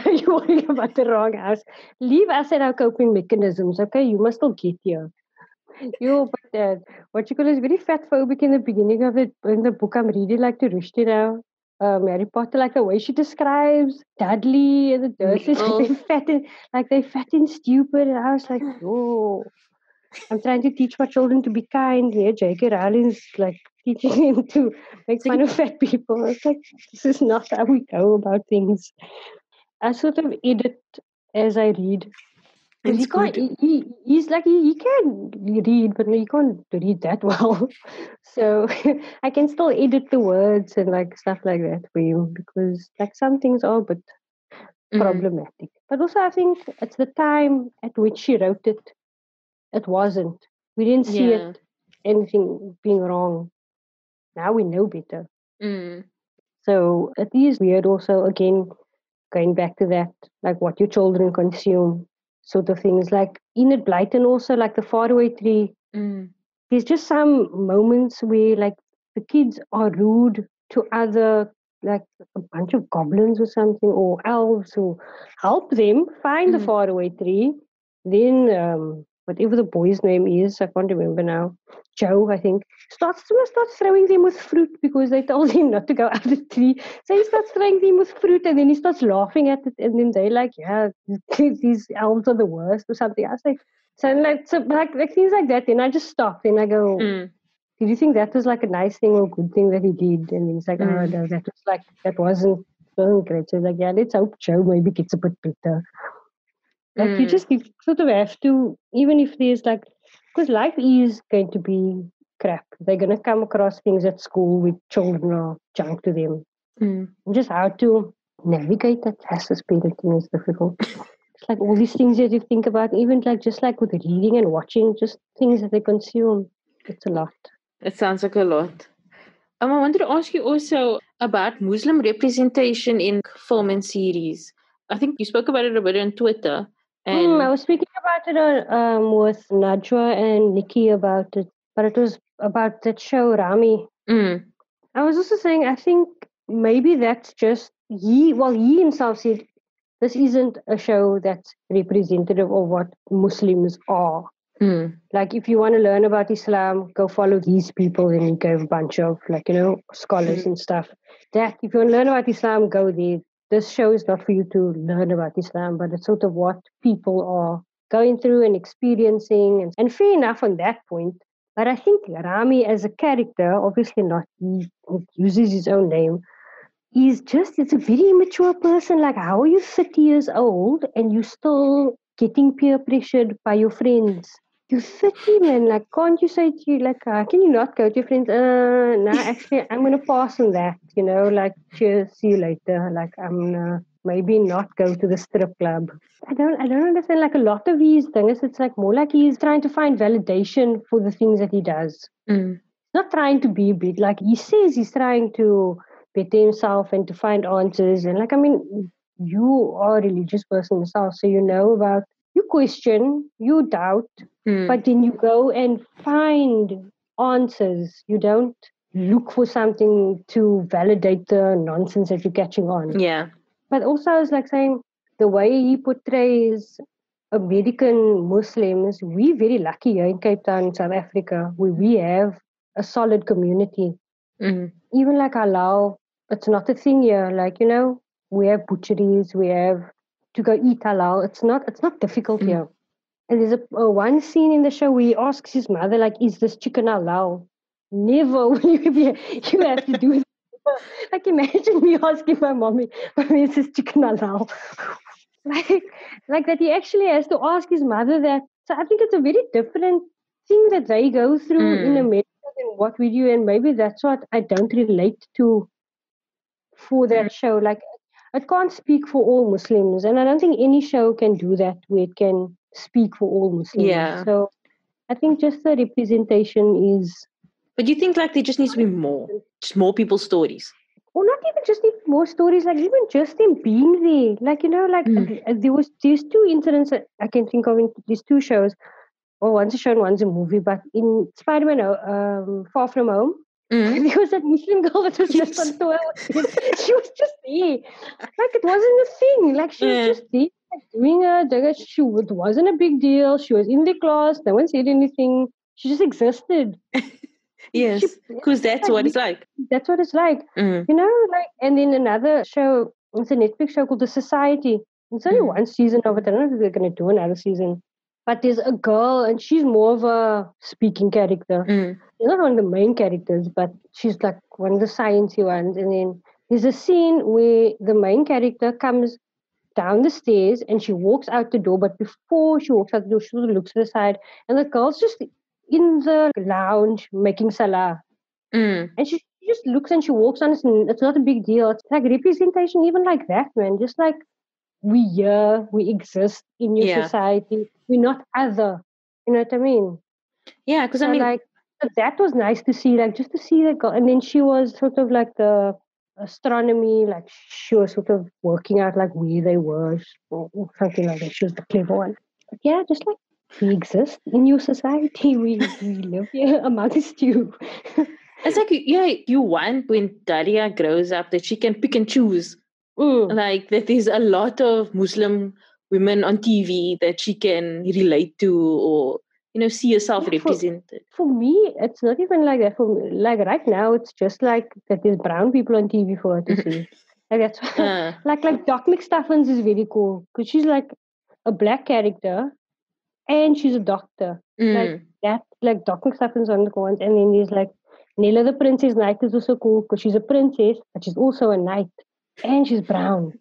You're worrying about the wrong house. Leave us and our coping mechanisms, okay? You must all get here. But what you call is very fat phobic in the beginning of it. In the book I'm reading, to Rushdie now. Harry Potter, the way she describes Dudley and the Dursleys, they're fat and stupid. And I was like, oh, I'm trying to teach my children to be kind. Yeah, J.K. Rowling's teaching them to make fun of fat people. I was like, this is not how we go about things. I sort of edit as I read. He can read, but he can't read that well. So I can still edit the words and stuff like that for you, because some things are a bit problematic. But also I think it's the time at which she wrote it. It wasn't. We didn't see anything being wrong. Now we know better. So it is weird also, again, going back to that, what your children consume. Sort of things Enid Blyton also, the Faraway Tree. There's just some moments where the kids are rude to other a bunch of goblins or something, or elves who help them find the Faraway Tree. Then whatever the boy's name is, I can't remember now, Joe, I think, starts throwing them with fruit because they told him not to go out the tree. So he starts throwing them with fruit, and then he starts laughing at it, and then they're yeah, these elves are the worst or something. I was like, things like that. Then I just stop and I go, did you think that was a nice thing or good thing that he did? And he's like, oh no, that was that wasn't great. So yeah, let's hope Joe maybe gets a bit better. You sort of have to, even if there's because life is going to be crap. They're going to come across things at school with children are junk to them. Just how to navigate that as a parenting is difficult. It's all these things that you think about, even just with reading and watching, just things that they consume. It's a lot. It sounds like a lot. I wanted to ask you also about Muslim representation in film and series. I think you spoke about it a bit on Twitter. And I was speaking about it with Najwa and Nikki about it, but it was about that show Rami. I was also saying, I think maybe that's just he himself said this isn't a show that's representative of what Muslims are. If you want to learn about Islam, go follow these people, and you go a bunch of scholars and stuff. That if you want to learn about Islam, go there. This show is not for you to learn about Islam, but it's sort of what people are going through and experiencing. And fair enough on that point. But I think Rami as a character, obviously not, he uses his own name. it's a very immature person. Like, how are you 30 years old and you still getting peer pressured by your friends? You're 30, man. Like, can't you say to you, like, can you not go to your friends? No, actually, I'm going to pass on that, like, cheers, see you later. Like, I'm going to maybe not go to the strip club. I don't understand. Like, a lot of his things, it's like more like he's trying to find validation for the things that he does. Not trying to be big. Like, he says he's trying to better himself and to find answers. And, like, I mean, you are a religious person yourself, so you know about, you question, you doubt, but then you go and find answers. You don't look for something to validate the nonsense that you're catching on. Yeah. But also, I was like saying, the way he portrays American Muslims, we're very lucky here in Cape Town, South Africa, where we have a solid community. Even like halal, it's not a thing here. Like, we have butcheries, we have to go eat halal. It's not difficult here. And there's a one scene in the show where he asks his mother, like, is this chicken halal? Never will you have to do it. Like, imagine me asking my mommy is this chicken halal? like that he actually has to ask his mother that. So I think it's a very different thing that they go through in America than what we do, and maybe that's what I don't relate to for that show. Like, it can't speak for all Muslims, and I don't think any show can do that where it can speak for all Muslims. Yeah. So I think just the representation is. But you think like there just needs to be just more people's stories? Or not even just more stories, like even just them being there. Like, there's two incidents that I can think of in these two shows. Well, one's a show and one's a movie. But in Spider-Man Far From Home, there was that Muslim girl that was just on tour. She was just there. Like, it wasn't a thing. Like, she was just there, like, doing it wasn't a big deal. She was in the class. No one said anything. She just existed. Yes, because that's what it's like. That's what it's like. And then another show, it's a Netflix show called The Society. It's only one season of it. I don't know if they're going to do another season. But there's a girl, and she's more of a speaking character. She's not one of the main characters, but she's like one of the sciencey ones. And then there's a scene where the main character comes down the stairs and she walks out the door. But before she walks out the door, she sort of looks to the side, and the girl's just in the lounge making salah. And she just looks and she walks on. It's not a big deal. It's like representation, even like that, man. Just like we exist in your society. We're not other. You know what I mean? Yeah, because I mean, like, that was nice to see. Like, just to see that girl. And then she was sort of like the astronomy. Like, she was sort of working out like where they were or something like that. She was the clever one. But yeah, just like, we exist in your society. We live here amongst you. It's like, you want when Daria grows up that she can pick and choose. Like, that there's a lot of Muslim women on TV that she can relate to or, see herself represented. For me, it's not even like that. For me, like right now, it's just like that there's brown people on TV for her to see. Like, that's like Doc McStuffins is very cool because she's like a black character. And she's a doctor. Like that, like Doc McStuffins on the ones. And then there's like Nella the Princess Knight is also cool because she's a princess, but she's also a knight. And she's brown.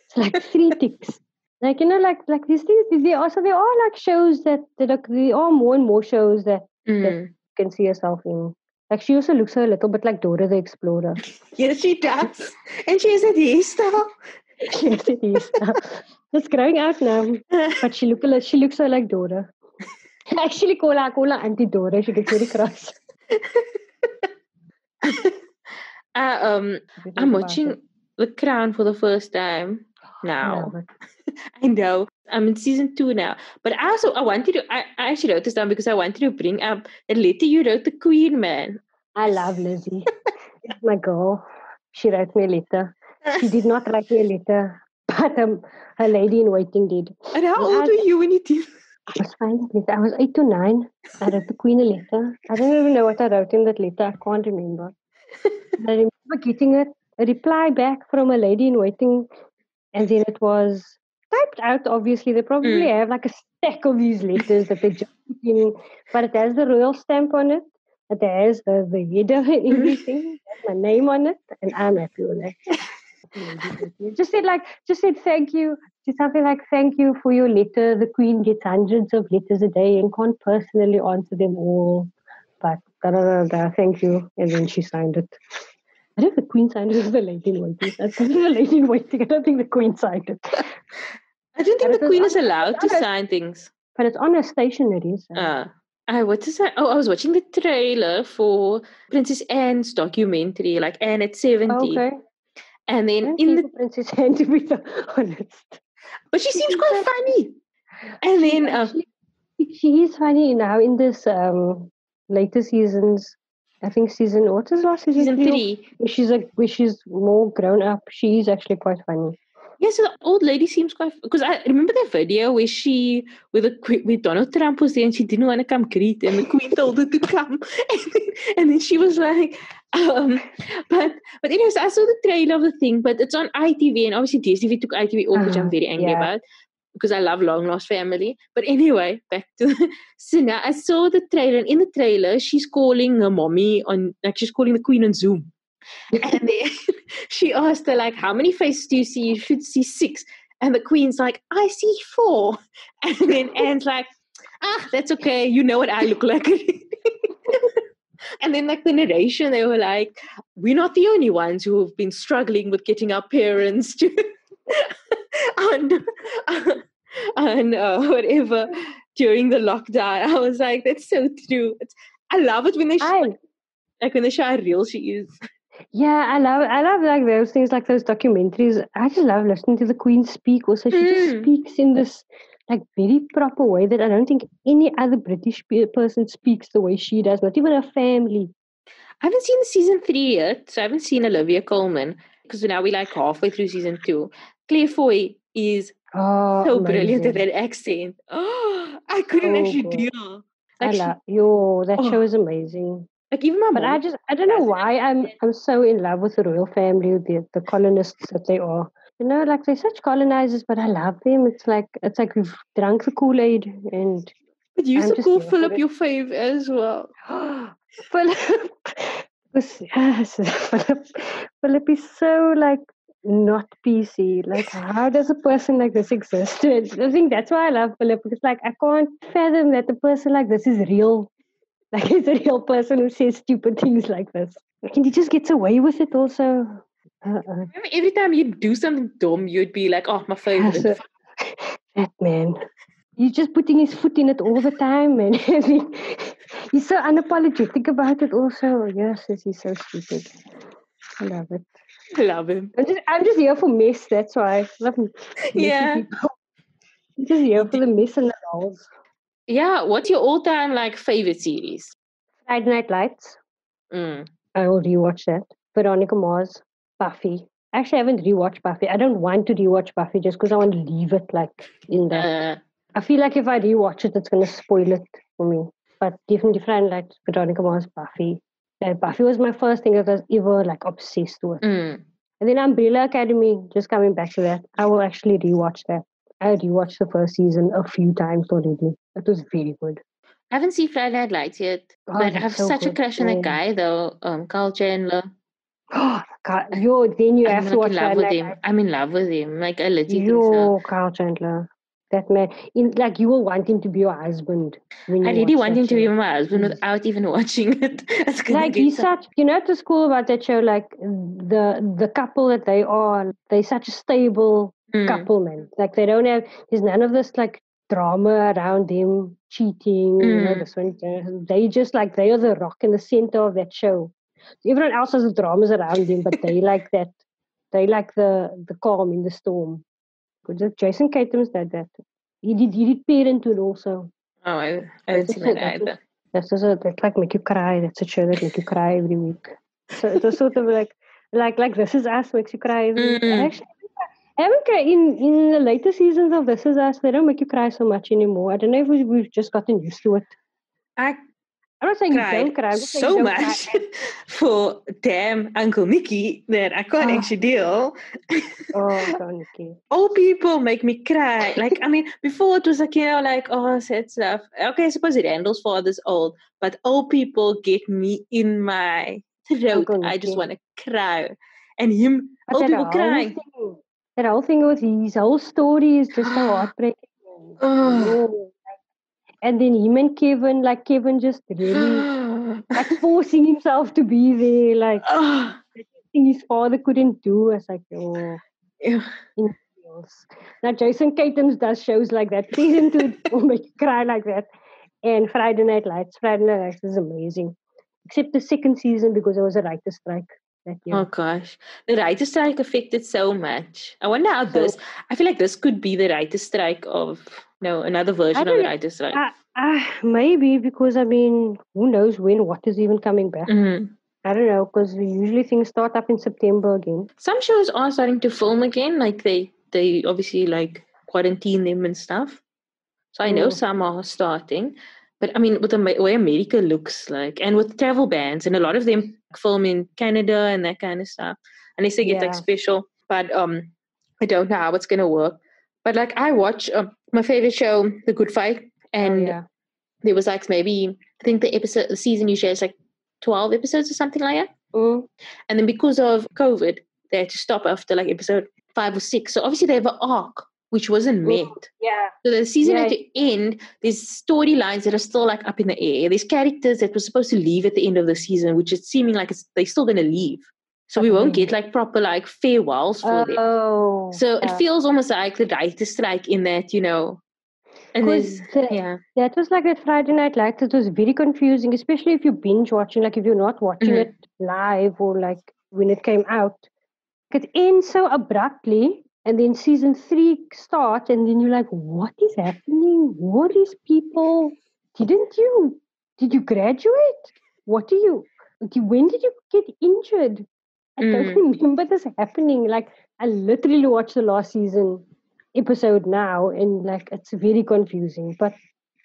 It's like 3 ticks. Like, like these things, there are like shows that there are more and more shows that you can see yourself in. Like, she also looks a little bit like Dora the Explorer. Yes, she does. And she has a hairstyle. She has a hairstyle. It's growing out now, but she looks so like Dora. I actually call her Auntie Dora. She gets very cross. I'm watching The Crown for the first time now. I know. I'm in season 2 now. But I actually wrote this down because I wanted to bring up a letter you wrote the Queen, man. I love Lizzie. It's my girl. She wrote me a letter. She did not write me a letter. But a lady in waiting did. And how old were you when you did? I was fine. I was 8 to 9. I wrote the Queen a letter. I don't even know what I wrote in that letter. I can't remember. I remember getting a reply back from a lady in waiting. And then it was typed out, obviously. They probably have like a stack of these letters that they just put in. But it has the royal stamp on it. It has the header and everything. It has my name on it. And I'm happy with it. Just said thank you. Just something like, thank you for your letter. The Queen gets hundreds of letters a day and can't personally answer them all. But thank you. And then she signed it. I think the Queen signed it. It was the lady in waiting. I think the lady in waiting. I don't think the Queen signed it. I don't think the Queen is allowed to sign things. But it's on her stationery. What is that? I was watching the trailer for Princess Anne's documentary, like Anne at 70. Okay. And then in the Princess Anne, to be honest. But she seems quite funny. And then she is funny now in this later seasons. I think what is last season? Season 3. Where she's more grown up. She's actually quite funny. Yeah, so the old lady seems quite... Because I remember that video where Donald Trump was there and she didn't want to come greet and the Queen told her to come. And then she was like... But anyways, I saw the trailer of the thing, but it's on ITV and obviously DSTV took ITV off, which I'm very angry about because I love Long Lost Family. But anyway, back to... So now I saw the trailer and in the trailer, she's calling her mommy she's calling the Queen on Zoom. And then she asked her, like, how many faces do you see? You should see 6. And the Queen's like, I see 4. And then Anne's like, that's okay. You know what I look like. And then, like, the narration, they were like, we're not the only ones who have been struggling with getting our parents to on whatever during the lockdown. I was like, that's so true. I love it when they when they show how real she is. Yeah, I love like those things, like those documentaries. I just love listening to the Queen speak. Also, she just speaks in this like very proper way that I don't think any other British person speaks the way she does. Not even her family. I haven't seen season 3 yet, so I haven't seen Olivia Colman because now we're like halfway through season 2. Claire Foy is so brilliant at that accent. Oh, I couldn't actually deal. Like that show is amazing. Like even my mom. But I don't know why I'm so in love with the royal family, the colonists that they are. You know, like they're such colonizers, but I love them. It's like we've drunk the Kool-Aid and. But you used to call Philip your fave as well. Philip is so like not PC. Like, how does a person like this exist? I think that's why I love Philip, because like I can't fathom that a person like this is real. Like, he's a real person who says stupid things like this. And he just gets away with it also. Remember, every time you'd do something dumb, you'd be like, oh, my favorite. That man. He's just putting his foot in it all the time. And he's so unapologetic about it also. Yes, he's so stupid. I love it. I love him. I'm just here for mess, that's why. I love him. Yeah. I'm just here for the mess and the dolls. Yeah, what's your all-time like favorite series? Friday Night Lights. I will rewatch that. Veronica Mars, Buffy. Actually, I haven't rewatched Buffy. I don't want to rewatch Buffy just because I want to leave it like in that. I feel like if I rewatch it, it's going to spoil it for me. But definitely Friday Night Lights, Veronica Mars, Buffy. Buffy was my first thing that I was ever like obsessed with. And then Umbrella Academy, just coming back to that, I will actually rewatch that. I rewatched the first season a few times already. It was very good. I haven't seen Friday Night Lights yet, but I have such a crush on that guy though, Carl Chandler. Oh God! Then you have to watch Friday Night Lights. I'm in love with him. Like I literally think so. Carl Chandler. That man, like you will want him to be your husband. I really want him to be my husband without even watching it. Like he's such, at the school about that show, like the couple that they are, they're such a stable couple, man. Like there's none of this like drama around them cheating, this one. They just like, they are the rock in the center of that show. Everyone else has the dramas around them, but they like that. They like the calm in the storm. Jason Katims did that. He did Parenthood also. Oh, I haven't seen that either. That's like make you cry. That's a show that make you cry every week. So it was sort of like This Is Us makes you cry every week. Actually, I haven't cried in the later seasons of This Is Us. They don't make you cry so much anymore. I don't know if we've just gotten used to it. I'm not saying you don't cry. So much for damn Uncle Nicky that I can't actually deal. Uncle Nicky. Old people make me cry. Like, I mean, before it was like, sad stuff. Okay, I suppose Randall's father's old, but old people get me in my throat. I just want to cry. and him, But old people crying. That whole thing with his whole story is just so heartbreaking. Oh. And then him and Kevin, like Kevin just really like forcing himself to be there, like thing his father couldn't do. It's like, oh, now Jason Katims does shows like that. Season 2 will make you cry like that. And Friday Night Lights is amazing. Except the second season because there was a writer's strike that year. Oh gosh, the writer's strike affected so much. I wonder how I feel like this could be the writer's strike of another version of the writer's strike. Maybe because who knows what is even coming back. Mm-hmm. I don't know, because usually things start up in September again. Some shows are starting to film again, like they obviously like quarantine them and stuff. So I know some are starting, but with the way America looks like, and with travel bans, and a lot of them film in Canada and that kind of stuff, unless they get like special. But I don't know how it's gonna work. But like I watch my favorite show, The Good Fight, and there was like maybe I think the season usually has like 12 episodes or something like that. And then because of COVID, they had to stop after like episode 5 or 6. So obviously they have an arc which wasn't met. So the season had to end. There's storylines that are still like up in the air. There's characters that were supposed to leave at the end of the season, which is seeming like they're still going to leave. So we won't get like proper like farewells for them. So it feels almost like the writer's strike in that, And that was like that Friday Night Lights. It was very confusing, especially if you binge watching, like if you're not watching it live or like when it came out. It ends so abruptly, and then season 3 starts, and then you're like, what is happening? What is people? Did you graduate? When did you get injured? I don't remember this happening. Like, I literally watched the last season episode now, and like it's very confusing, but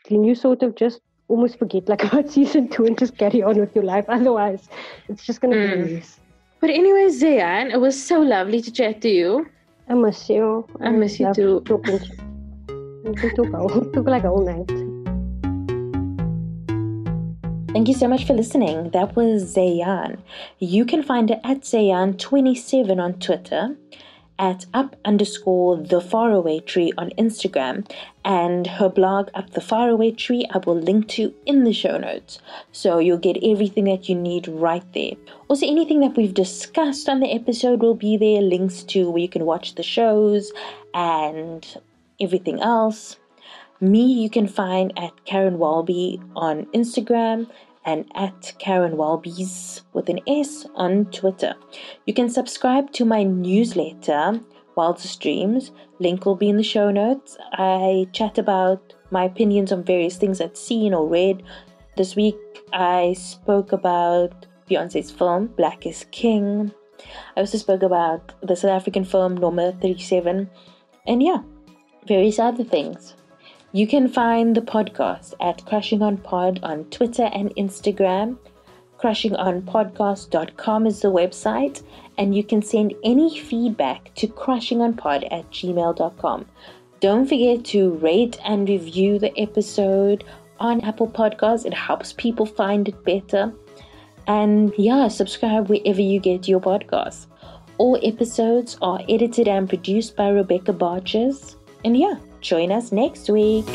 then you sort of just almost forget like about season 2 and just carry on with your life. Otherwise it's just gonna be a mess. But anyway, Zayaan, it was so lovely to chat to you. I miss you. I miss you too. Talking to you. We can talk like all night. Thank you so much for listening. That was Zayaan. You can find her at Zayaan27 on Twitter, at @_the Faraway Tree on Instagram, and her blog Up the Faraway Tree I will link to in the show notes, so you'll get everything that you need right there. Also, anything that we've discussed on the episode will be there, links to where you can watch the shows and everything else. Me you can find at Caryn Walby on Instagram and at Caryn Walbies with an S on Twitter. You can subscribe to my newsletter, Wildest Dreams. Link will be in the show notes. I chat about my opinions on various things I've seen or read. This week I spoke about Beyonce's film, Black is King. I also spoke about the South African film, Norma 37. And various other things. You can find the podcast at Crushing On Pod on Twitter and Instagram. crushingonpodcast.com is the website, and you can send any feedback to crushingonpod@gmail.com. Don't forget to rate and review the episode on Apple Podcasts. It helps people find it better. And subscribe wherever you get your podcasts. All episodes are edited and produced by Rebecca Barches. And join us next week.